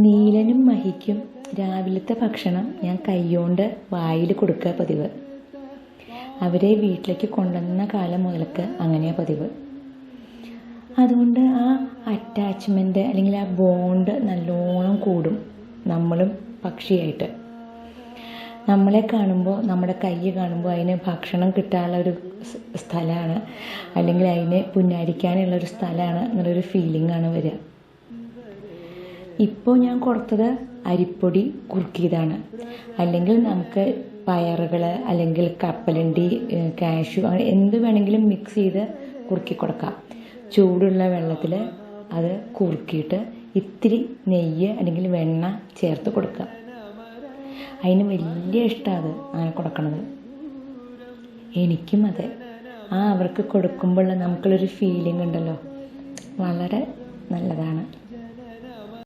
നീലനും മഹിക്കും രാവിലത്തെ ഭക്ഷണം ഞാൻ കൈകൊണ്ട് വായിൽ കൊടുക്കുക പതിവ്. അവരെ വീട്ടിലേക്ക് കൊണ്ടുവന്ന കാലം മുതൽക്ക് അങ്ങനെയാണ് പതിവ്. അതുകൊണ്ട് ആ അറ്റാച്ച്മെൻറ്റ് അല്ലെങ്കിൽ ആ ബോണ്ട് നല്ലോണം കൂടും നമ്മളും പക്ഷിയായിട്ട്. നമ്മളെ കാണുമ്പോൾ, നമ്മുടെ കൈ കാണുമ്പോൾ അതിന് ഭക്ഷണം കിട്ടാനുള്ളൊരു സ്ഥലമാണ്, അല്ലെങ്കിൽ അതിനെ പുന്നാരിക്കാനുള്ളൊരു സ്ഥലമാണ് എന്നുള്ളൊരു ഫീലിംഗാണ് വരിക. ഇപ്പോൾ ഞാൻ കൊടുത്തത് അരിപ്പൊടി കുറുക്കിയതാണ്. അല്ലെങ്കിൽ നമുക്ക് പയറുകൾ അല്ലെങ്കിൽ കപ്പലണ്ടി, കാഷ്യൂ അങ്ങനെ എന്ത് വേണമെങ്കിലും മിക്സ് ചെയ്ത് കുറുക്കി കൊടുക്കാം. ചൂടുള്ള വെള്ളത്തിൽ അത് കുറുക്കിയിട്ട് ഇത്തിരി നെയ്യ് അല്ലെങ്കിൽ വെണ്ണ ചേർത്ത് കൊടുക്കുക. അതിന് വലിയ ഇഷ്ടമാണ് അത് അങ്ങനെ കൊടുക്കണത്. എനിക്കും അതെ. അവർക്ക് കൊടുക്കുമ്പോൾ നമുക്കുള്ളൊരു ഫീലിംഗ് ഉണ്ടല്ലോ, വളരെ നല്ലതാണ്.